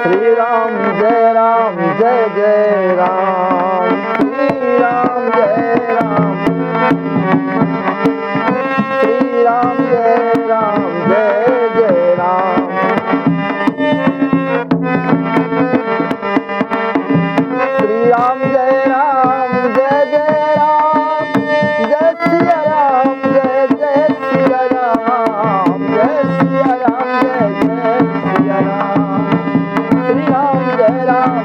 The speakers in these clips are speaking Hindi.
श्री राम जय जय राम, श्री राम जय राम, श्री राम जय जय राम, श्री राम जय जय राम, जय सिया राम जय सिया राम, जय सिया राम जय सिया राम, श्री राम जय जय राम।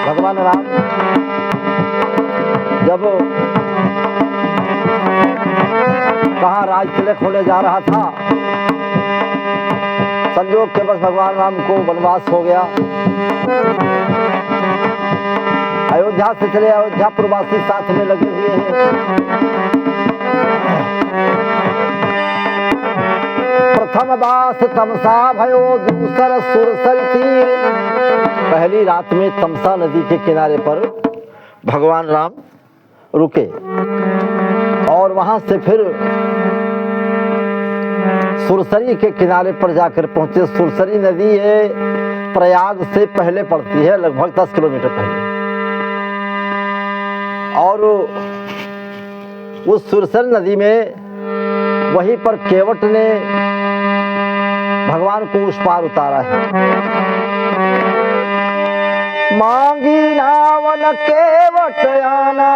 भगवान राम जब कहाँ राज तिलक होने जा रहा था, संयोग के बस भगवान राम को वनवास हो गया। अयोध्या से चले, अयोध्या प्रवासी साथ में लगे हुए हैं। प्रथम बास तमसा भयो दूसर सुरसर तीर। पहली रात में तमसा नदी के किनारे पर भगवान राम रुके और वहां से फिर सुरसरी के किनारे पर जाकर पहुंचे। सुरसरी नदी ये प्रयाग से पहले पड़ती है, लगभग 10 किलोमीटर पहले। और उस सुरसरी नदी में वहीं पर केवट ने भगवान को उस पार उतारा है। मांगी नावन केवट आना,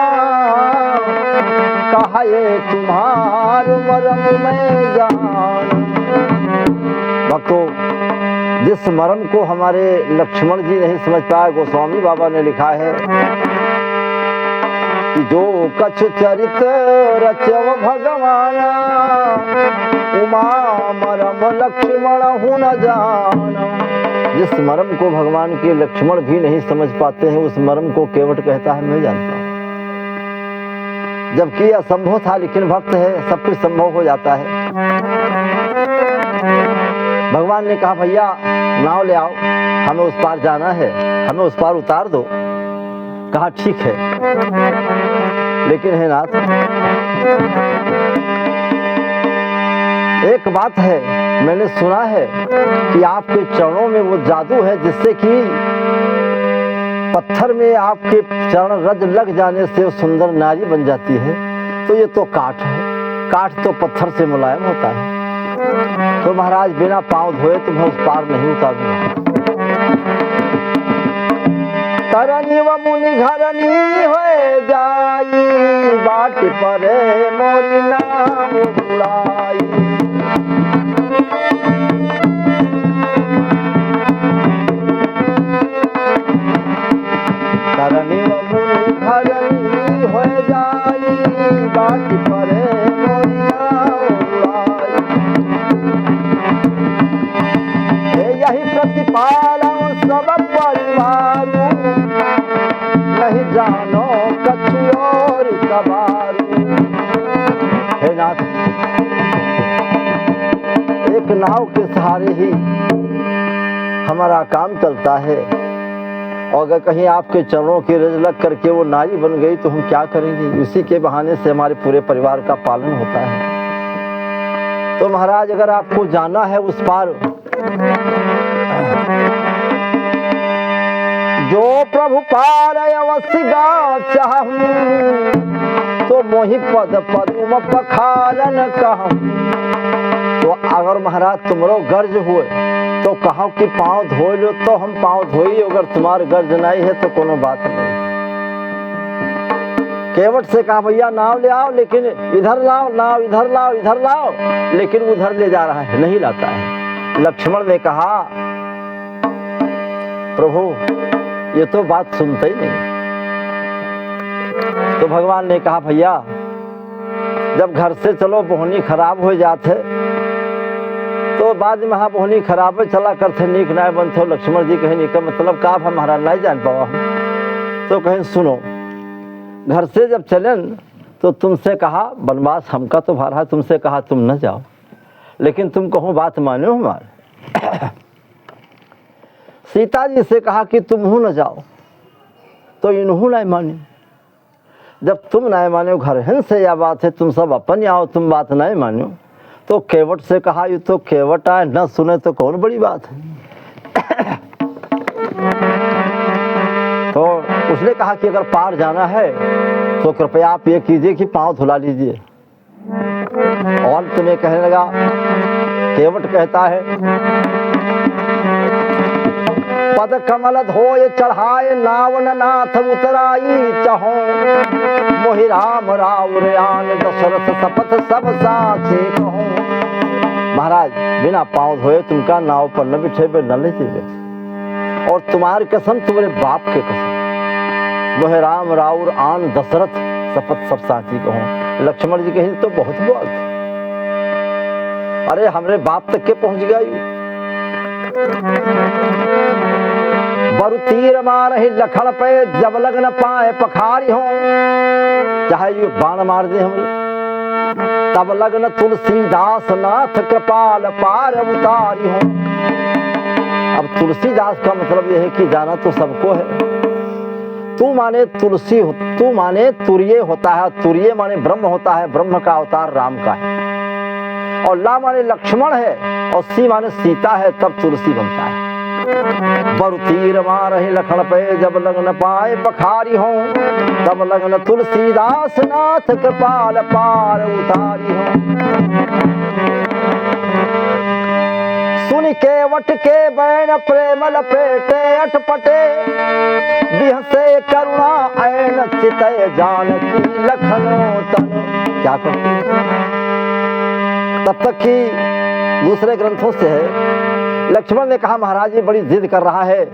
कहा ये तुम्हार मरम में जान। भक्तों, जिस मरम को हमारे लक्ष्मण जी नहीं समझ पाए, गोस्वामी बाबा ने लिखा है कि जो कछु चरित रचव भगवाना, उमा मरम लक्ष्मण हूँ न जाना। जिस मरम को भगवान के लक्ष्मण भी नहीं समझ पाते हैं, उस मरम को केवट कहता है मैं जानता हूं। जबकि असंभव था, लेकिन भक्त है, सब कुछ संभव हो जाता है। भगवान ने कहा भैया नाव ले आओ, हमें उस पार जाना है, हमें उस पार उतार दो। कहा ठीक है, लेकिन है नाथ, एक बात है, मैंने सुना है कि आपके चरणों में वो जादू है जिससे कि पत्थर में आपके चरण रज लग जाने से वो सुंदर नारी बन जाती है। तो ये तो काठ है, काठ तो पत्थर से मुलायम होता है। तो महाराज बिना पांव धोए तो मैं उस पार नहीं उतारूंगा। तरनी व मुनि घरनी हो जाई, बाट पर मोरी नाम बुलाई। तरनी व मुनि घरनी हो जाई, बाट पर मोरी नाम बुलाई। यही प्रतिपालन सब परिवार, नहीं जानो कछु और कबारू। हे नाथ, एक नाव के सहारे ही हमारा काम चलता है, और अगर कहीं आपके चरणों की रज लग करके वो नारी बन गई तो हम क्या करेंगे? उसी के बहाने से हमारे पूरे परिवार का पालन होता है। तो महाराज अगर आपको जाना है उस पार, जो प्रभु पार अवश्य गा चाहूं, तो मोहि पद पद्म पखारन कहूं। तो अगर महाराज तुमरो गर्ज हुए तो कहो कि पांव धो लो, तो हम पांव धोई। अगर तुम्हारे गर्ज नहीं है तो कोनो बात नहीं। केवट से कहा भैया नाव ले आओ, लेकिन इधर लाओ, नाव इधर लाओ, इधर लाओ, लेकिन उधर ले जा रहा है, नहीं लाता है। लक्ष्मण ने कहा प्रभु ये तो बात सुनते ही नहीं। तो भगवान ने कहा भैया जब घर से चलो बोहनी खराब हो जाते तो बाद में हाँ बोहनी खराब चला करते नीक नाय बनते। लक्ष्मण जी कहे निका मतलब का हमारा नहीं जान पावा। तो कहें सुनो, घर से जब चलन तो तुमसे कहा वनवास हमका तो भारा, तुमसे कहा तुम न जाओ, लेकिन तुम कहो बात मानो हमारे। सीता जी से कहा कि तुम न जाओ, तो इन्हों नहीं माने। जब तुम नहीं मानो घर हिन से यह बात है, तुम सब अपन आओ, तुम बात नहीं मानो। तो केवट से कहा ये तो केवट आए न सुने तो कौन बड़ी बात है। तो उसने कहा कि अगर पार जाना है तो कृपया आप ये कीजिए कि पांव धुला लीजिए। और तुम्हें कहने लगा, केवट कहता है, पद कमल धोय चढ़ाए नावन नाथ उतराई चहो, मोहि राम राउर आन दशरथ शपथ सब साचे कहो। महाराज बिना पांव धोए तुमका नाव पर न बिठेबे न ले जेबे, और तुम्हारी कसम तुम्हारे बाप के कसम, मोहि राम राउर आन दशरथ शपथ सब साची कहो। लक्ष्मण जी कहीं तो बहुत बात, अरे हमरे बाप तक के पहुंच गई। बरु तीर मारहि लखन पे जब लग न पाए पखारी हो, चाहे ये बाण मार दे हमरे तब लगन तुलसीदास नाथ कृपाल पार उतारी हो। अब तुलसीदास का मतलब यह है कि जाना तो सबको है। तू माने तुलसी, तू माने तुर्य होता है, तुर्य माने ब्रह्म होता है, ब्रह्म का अवतार राम का है। और ला माने लक्ष्मण है, और सी माने सीता है, तब तुलसी बनता है। बरु तीर मारहि लखन पे जब लगन पाए पखारी हो, तब लगन तुलसीदास नाथ कृपाल पार उतारी हो। सुन केवट के बैन प्रेम लपेटे अटपटे, बिहसे करुणा ऐन चितय जानकी लखनो तन। क्या करते तब तक कि दूसरे ग्रंथों से है, लक्ष्मण ने कहा महाराज ये बड़ी जिद कर रहा है,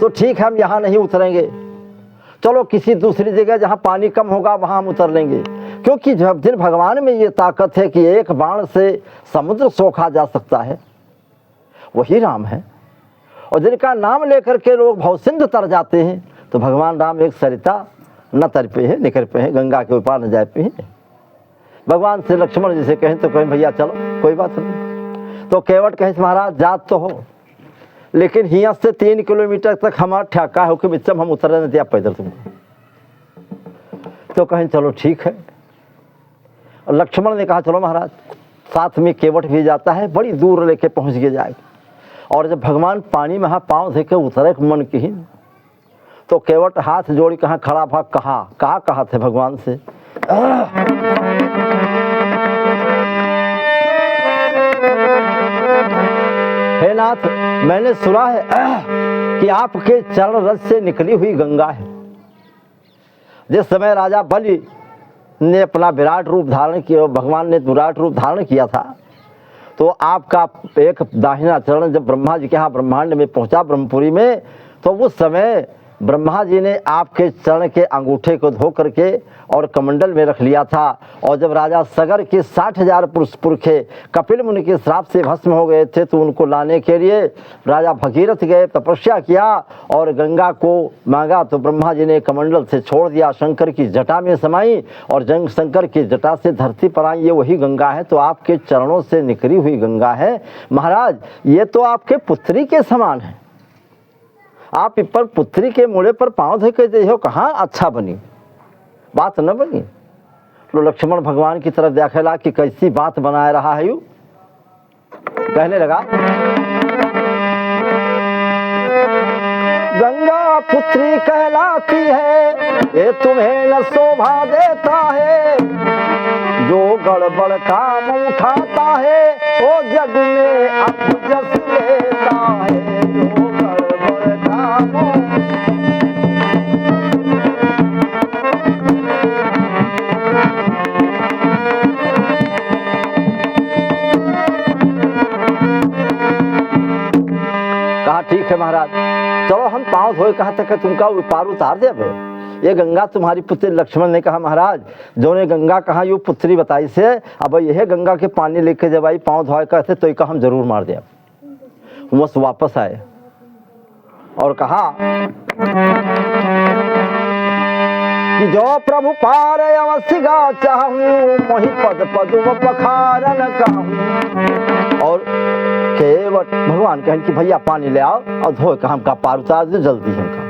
तो ठीक है हम यहाँ नहीं उतरेंगे, चलो किसी दूसरी जगह जहाँ पानी कम होगा वहाँ हम उतर लेंगे। क्योंकि जब जिन भगवान में ये ताकत है कि एक बाण से समुद्र सोखा जा सकता है, वही राम है। और जिनका नाम लेकर के लोग भवसिंध तर जाते हैं, तो भगवान राम एक सरिता न तर पे है, निकर पे है, गंगा के ऊपर न जाए पे है। भगवान से लक्ष्मण जी से कहें तो कहें भैया चलो कोई बात नहीं। तो केवट कहें महाराज जात तो हो, लेकिन हिया से 3 किलोमीटर तक हमारा ठेका हो कि बिचम हम उतर दिया पैदल तुमको। तो कहें चलो ठीक है। और लक्ष्मण ने कहा चलो महाराज, साथ में केवट भी जाता है, बड़ी दूर लेके पहुंच के जाए। और जब भगवान पानी में पांव धे के उतरे मन की, तो केवट हाथ जोड़ी कहाँ खड़ा भाग कहा थे भगवान से, हे नाथ मैंने सुना है कि आपके चरण रज से निकली हुई गंगा है। जिस समय राजा बलि ने अपना विराट रूप धारण किया, भगवान ने विराट रूप धारण किया था, तो आपका एक दाहिना चरण जब ब्रह्मा जी के यहाँ ब्रह्मांड में पहुंचा ब्रह्मपुरी में, तो उस समय ब्रह्मा जी ने आपके चरण के अंगूठे को धो करके और कमंडल में रख लिया था। और जब राजा सगर के 60,000 पुरखे कपिल मुनि के श्राप से भस्म हो गए थे, तो उनको लाने के लिए राजा भगीरथ गए, तपस्या किया और गंगा को मांगा, तो ब्रह्मा जी ने कमंडल से छोड़ दिया, शंकर की जटा में समाई और शंकर की जटा से धरती पर आई। ये वही गंगा है, तो आपके चरणों से निकली हुई गंगा है। महाराज ये तो आपके पुत्री के समान है, आप पर पुत्री के मुड़े पर पांव धो के देखो, कहाँ अच्छा बनी बात न बनी। तो लक्ष्मण भगवान की तरफ देखला कि कैसी बात बनाए रहा है। यू कहने लगा, गंगा पुत्री कहलाती है, ये तुम्हें न शोभा देता है, जो गड़बड़ काम उठाता है वो जग में अपजस लेता है, जो गड़बड़ काम। कहा ठीक है महाराज, चलो हम पांव धोए, कहा तक तुमका पार उतार दे। ये गंगा तुम्हारी पुत्री। लक्ष्मण ने कहा महाराज जो ने गंगा कहा यू पुत्री बताई से, अब यह गंगा के पानी लेके जब आई पांव धोए कहते तो एक हम जरूर मार दे। बस वापस आए और कहा कि जो प्रभु पार अवश्य गा चाहूं, मोहि पद पदुम पखारन कहूं। और केवट भगवान कहें कि भैया पानी ले आओ और धो के हमका पार उतार दे जल्दी हमका।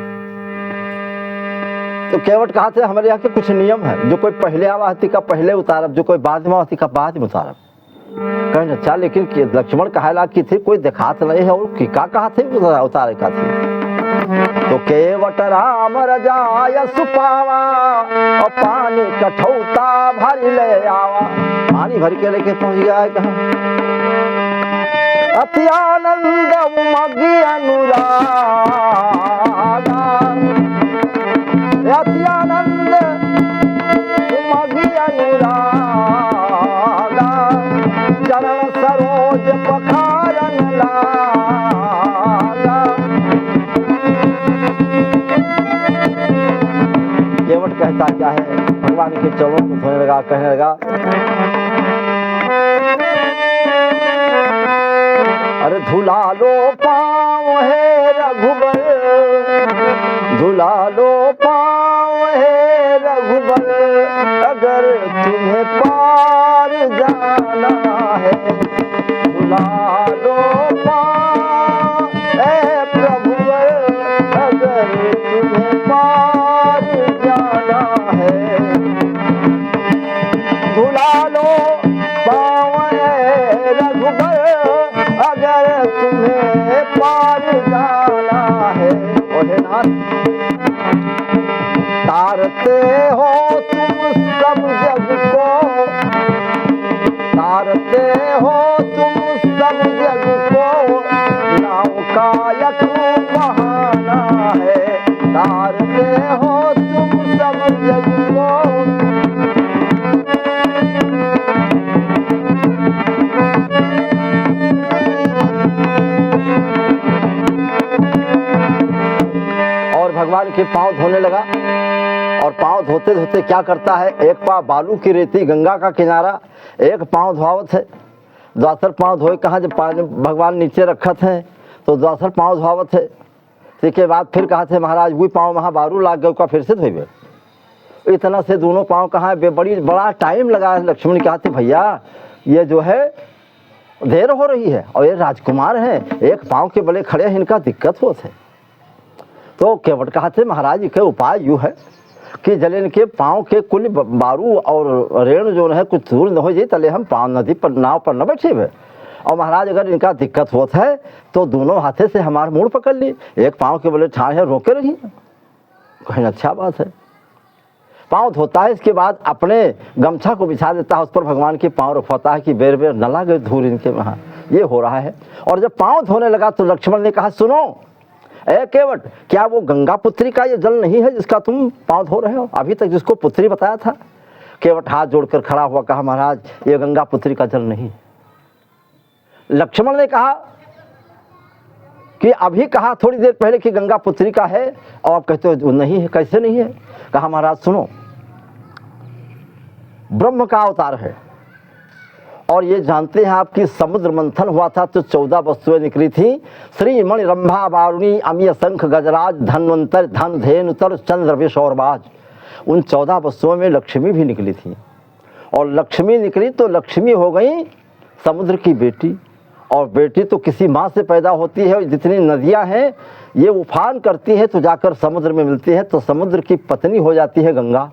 तो केवट कहा थे हमारे यहाँ के कुछ नियम है, जो कोई पहले आवाहती का पहले उतारब, जो कोई बाद में आवाहती का बाद में उतारब। कहें अच्छा, लेकिन लक्ष्मण कहा कि थी कोई दिखात नहीं है और का कहा थे उतारे का थी। तो केवट राम रजाय सुपावा और पानी कठौता भर ले आवा। पानी भर के लेके पहुंच गया है कहाँ? अति आनंद उमगी अनुरागा, अति आनंद उमगी अनुरागा, चरण सरोज पखारन लागा। केवट कहता क्या है, भगवान के चरणों को धोने लगा, कहने लगा अरे धुला लो पाँव है रघुबर, धुला लो पाँव है रघुबर, अगर तुम्हें पार जाना है। धुला लो पाँव है प्रभुवर, अगर तुम्हें पार जाना है। धुला लो पाँव है रघुबर, अगर तुम्हें पार जाना है। तारते हो तुम सब जग को, तारते हो तुम सब जग को, नाव का एक बहाना है। तारते हो तुम सब जग को, भगवान के पांव धोने लगा। और पांव धोते धोते क्या करता है, एक पांव बालू की रेती गंगा का किनारा, एक पांव धोवत है। द्वासर पांव धोए कहाँ, जब पानी भगवान नीचे रखत है तो द्वासर पांव धोवत है। इसके बाद फिर कहा थे महाराज वही पांव वहाँ बारू लाग गया, फिर से धोबे। इतना से दोनों पांव कहाँ है, बड़ा टाइम लगा। लक्ष्मण कहा थे भैया ये जो है देर हो रही है और ये राजकुमार हैं, एक पांव के बले खड़े हैं, इनका दिक्कत होता है। तो केवट कहा थे महाराज के उपाय यूँ है कि जले इनके पाँव के कुल बारू और रेण जो है कुछ दूर न हो जाए, तले हम पाँव नदी पर नाव पर न बैठे हुए। और महाराज अगर इनका दिक्कत होता है तो दोनों हाथे से हमारा मुड़ पकड़ ली, एक पाँव के बोले ठाड़ है रोके रही। कहीं अच्छा बात है। पाँव धोता है, इसके बाद अपने गमछा को बिछा देता है, उस पर भगवान के पाँव रखवाता है कि बेर बेर न लागे धूल इनके वहाँ। ये हो रहा है। और जब पाँव धोने लगा तो लक्ष्मण ने कहा सुनो ए केवट, क्या वो गंगा पुत्री का ये जल नहीं है जिसका तुम पाँव धो रहे हो? अभी तक जिसको पुत्री बताया था। केवट हाथ जोड़कर खड़ा हुआ, कहा महाराज ये गंगा पुत्री का जल नहीं। लक्ष्मण ने कहा कि अभी कहा थोड़ी देर पहले कि गंगा पुत्री का है और आप कहते हो नहीं है, कैसे नहीं है? कहा महाराज सुनो, ब्रह्म का अवतार है और ये जानते हैं आपकी समुद्र मंथन हुआ था तो 14 वस्तुएं निकली थी। श्री मणि रंभा वारुणी अमीय शंख गजराज धन्वंतर धन धेनुतर चंद्र विष और बाज। उन 14 वस्तुओं में लक्ष्मी भी निकली थी। और लक्ष्मी निकली तो लक्ष्मी हो गई समुद्र की बेटी। और बेटी तो किसी माँ से पैदा होती है। जितनी नदियाँ हैं ये उफान करती हैं तो जाकर समुद्र में मिलती है, तो समुद्र की पत्नी हो जाती है गंगा।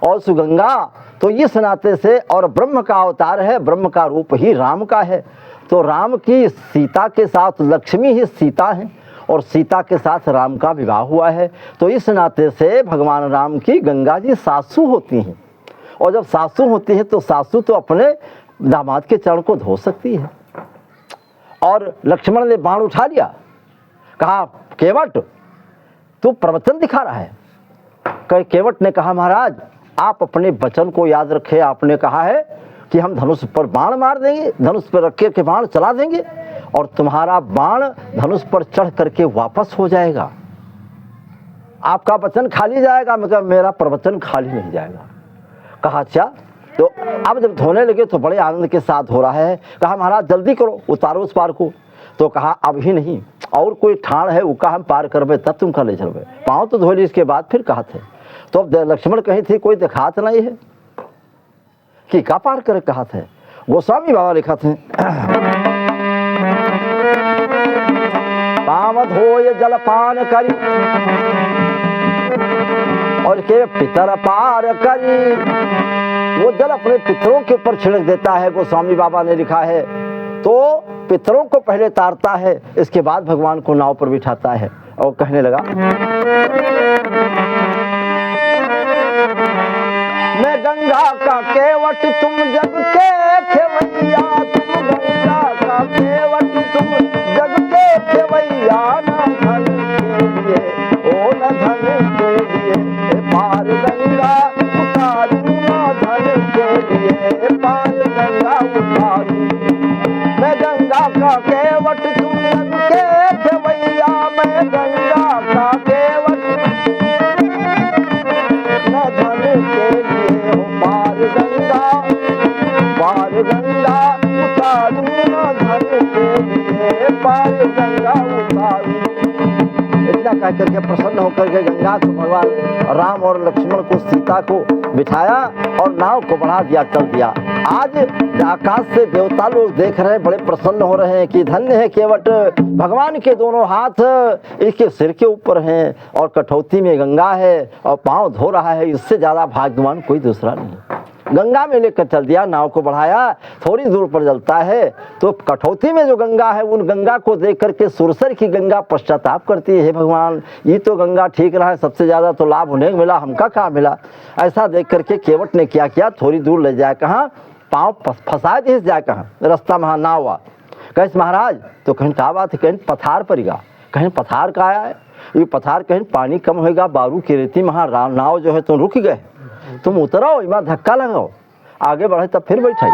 और सुगंगा तो इस नाते से, और ब्रह्म का अवतार है, ब्रह्म का रूप ही राम का है। तो राम की सीता के साथ लक्ष्मी ही सीता है और सीता के साथ राम का विवाह हुआ है। तो इस नाते से भगवान राम की गंगा जी सासू होती हैं। और जब सासू होती है तो सासू तो अपने दामाद के चरण को धो सकती है। और लक्ष्मण ने बाण उठा लिया, कहा केवट तू प्रवचन दिखा रहा है। केवट ने कहा महाराज आप अपने वचन को याद रखें। आपने कहा है कि हम धनुष पर बाण मार देंगे, धनुष पर रख के बाण चला देंगे और तुम्हारा बाण धनुष पर चढ़ करके वापस हो जाएगा। आपका वचन खाली जाएगा। मैं कहा मेरा प्रवचन खाली नहीं जाएगा। कहा अच्छा। तो अब जब धोने लगे तो बड़े आनंद के साथ हो रहा है। कहा महाराज जल्दी करो, उतारो उस पार को। तो कहा अभी नहीं, और कोई ठाण है उसका हम पार करबे तब तुम कर ले चलबे। पाँव तो धो ली, इसके बाद फिर कहा थे। तो अब लक्ष्मण कही थी कोई दिखात नहीं है कि का पार करे। कहा थे गोस्वामी बाबा लिखा थे पाँव धोय जलपान करी और के पितर पार करी। वो जल अपने पितरों के ऊपर छिड़क देता है, गोस्वामी बाबा ने लिखा है। तो पितरों को पहले तारता है, इसके बाद भगवान को नाव पर बिठाता है और कहने लगा, मैं गंगा का केवट तुम जग के खेवैया, तुम गंगा का केवट तुम जग के खेवैया, न धन के लिए ओ न धन के लिए पार गंगा उतारू, न धन के लिए पार गंगा उतारू। मैं गंगा का केवट तुम जग के खेवैया, मैं गंगा का केवट न धन के लिए हो पार गंगा उतारू, न धन के लिए पार गंगा उतारू। इतना कह करके प्रसन्न होकर के गंगा को भगवान राम और लक्ष्मण को, सीता को बिठाया और नाव को बढ़ा दिया, चल दिया। आज आकाश से देवता लोग देख रहे हैं, बड़े प्रसन्न हो रहे हैं कि धन्य है केवट, भगवान के दोनों हाथ इसके सिर के ऊपर हैं और कठौती में गंगा है और पांव धो रहा है, इससे ज्यादा भाग्यवान कोई दूसरा नहीं। गंगा में लेकर चल दिया, नाव को बढ़ाया, थोड़ी दूर पर जलता है तो कठौती में जो गंगा है, उन गंगा को देख करके सुरसर की गंगा पश्चाताप करती है, हे भगवान ये तो गंगा ठीक रहा है, सबसे ज्यादा तो लाभ उन्हें मिला, हमका कहाँ मिला। ऐसा देख करके केवट ने क्या किया, थोड़ी दूर ले जाए, कहाँ पाँव फंसा दे जाए, कहाँ रास्ता में नाव हुआ। कहीं महाराज तो कहीं क्या बात है, कहीं पथार पड़ेगा, कहीं पथार का आया है, ये पथार कहीं पानी कम होगा, बारू की रेती महा नाव जो है तुम रुक गए, तुम उतरो, इमा धक्का लगाओ, आगे बढ़े तब फिर बैठाई।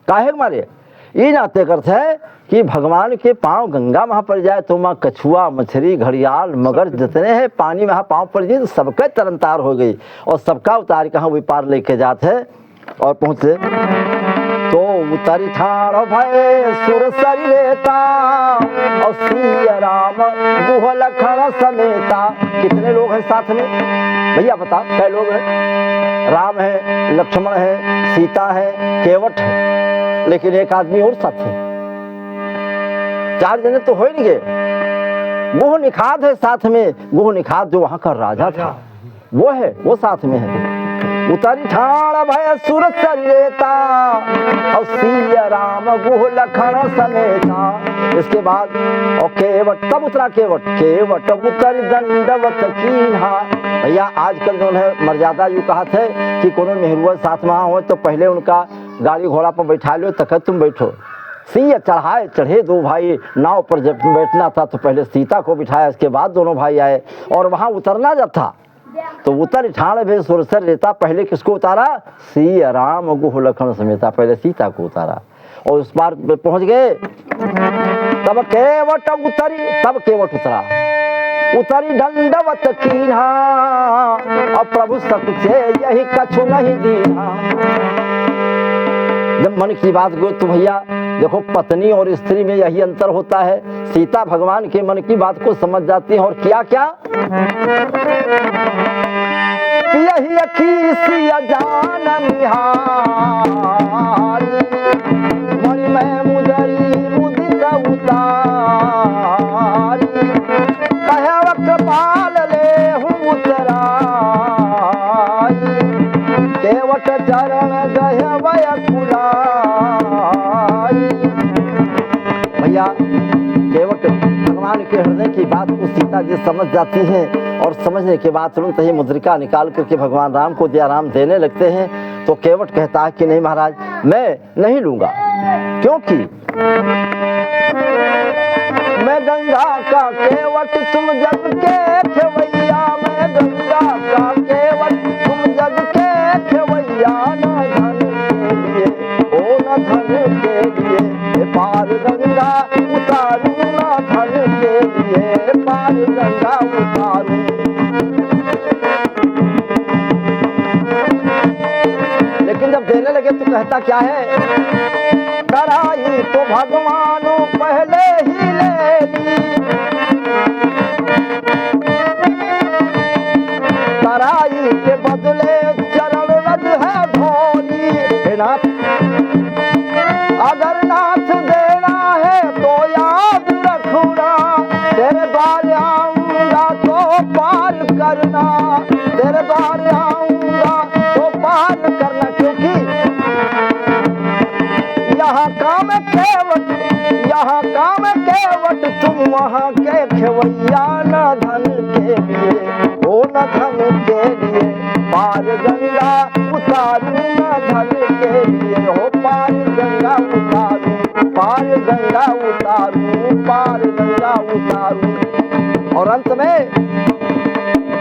काहे मारे ये नाते करते है कि भगवान के पांव गंगा वहां पड़ जाए तो वहाँ कछुआ, मछली, घड़ियाल, मगर जितने हैं पानी वहां पांव पड़ जाए तो सबका तरनतार हो गई और सबका उतार कहाँ वे पार लेके जाते है। और पहुंचे तो उतरी ठाड़ भय सुरसरी रेता और सिया राम गुह लखन समेता। कितने लोग हैं साथ में भैया बता, कै लोग हैं? राम है, लक्ष्मण है, सीता है, केवट है, लेकिन एक आदमी और साथ है, 4 जने तो हो नहीं गए। गुह निखात है साथ में, गुह निखात जो वहां का राजा था वो है, वो साथ में है। उतरी ठाड़ भय सुरसरी रेता और सिया राम गुह लखन समेता। इसके बाद और केवट, तब उतरा केवट, केवट उतरी दंडवत कीन्हा। भैया आजकल जो है मर्यादा यूँ कहा थे कि कोनो मेहरुआ साथ में हो तो पहले उनका गाड़ी घोड़ा पर बैठा लो, तक तुम बैठो। सिया चढ़ाए चढ़े दो भाई, नाव पर जब बैठना था तो पहले सीता को बिठाया, इसके बाद दोनों भाई आए और वहां उतरना जब था तो उतर ठाड़ भे सुरसर रेता। पहले किसको उतारा? सिया राम गुह लखन समेता, पहले सीता को उतारा और उस पार पहुंच गए। तब केवट उतरी, तब केवट उतरा, उतरी दंडवत कीन्हा और प्रभु सकुचे यही कछु नहीं दीना। जब मन की बात को तो भैया देखो, पत्नी और स्त्री में यही अंतर होता है। सीता भगवान के मन की बात को समझ जाती है और क्या क्या यही अखी सिया जान निहारी, मन में मुदरी मुदित उतारी, कहे वक्त पाल ले हूँ उतराई, केवट चरण गहे वय कुलाई। भैया केवट भगवान के हृदय की बात को सीता जी समझ जाती हैं और समझने के बाद तुरंत ही मुद्रिका निकाल करके भगवान राम को दिया, राम देने लगते हैं। तो केवट कहता है कि नहीं महाराज मैं नहीं लूंगा, क्योंकि मैं गंगा का केवट तुम जग के खेवैया, मैं गंगा का केवट तुम जग के खेवैया, न धन के लिए ओ न धन के लिए पार गंगा उतारू, न धन के लिए पार गंगा उतारू। लेकिन जब देने लगे तो कहता क्या है? कराई तो भगवान पहले ही ले ली, कराई के बदले चरण रज है धोली। हे नाथ, अगर नाथ देना है तो याद रखना, तेरे करना, तेरे द्वार आऊंगा तो पार करना, क्योंकि यहाँ काम केवट, यहाँ काम केवट, तुम वहाँ के खेवैया, न धन के लिए, ओ न धन के लिए, पार गंगा उतारू, न धन के लिए, हो पार गंगा उतारू, पार गंगा उतारू, पार गंगा उतारू। और अंत में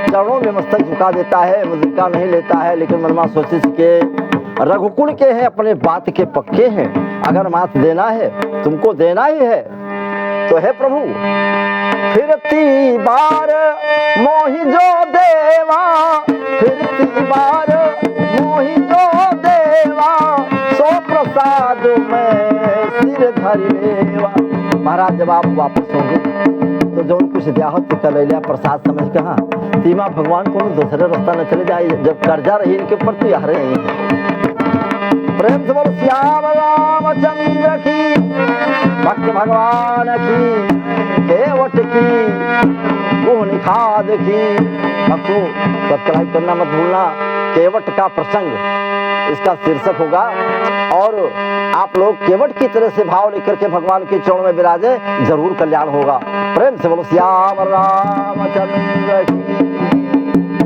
चरणों में मस्तक झुका देता है, मुद्रिका नहीं लेता है, लेकिन मनमा सोचे के रघुकुल के हैं, अपने बात के पक्के हैं, अगर मात देना है तुमको देना ही है तो है प्रभु फिरती बार मोहि जो देवा, फिरती बार मोहि जो देवा, सो प्रसाद में सिर धरि लेवा। महाराज जब आप वापस होंगे तो जो कुछ दिया हो तो कर लिया प्रसाद समझ कहा सीमा भगवान को दूसरे रास्ता न चले जाए, जब कर्जा रही इनके ऊपर तो यार प्रेम से बोल श्याम रामचंद्र की, भक्त भगवान की, केवट की, गुह निखाद की। भक्तों सब्सक्राइब करना मत भूलना, केवट का प्रसंग इसका शीर्षक होगा, और आप लोग केवट की तरह से भाव लेकर के भगवान के चरण में विराजे, जरूर कल्याण होगा। प्रेम से बोलो श्याम रामचंद्र की।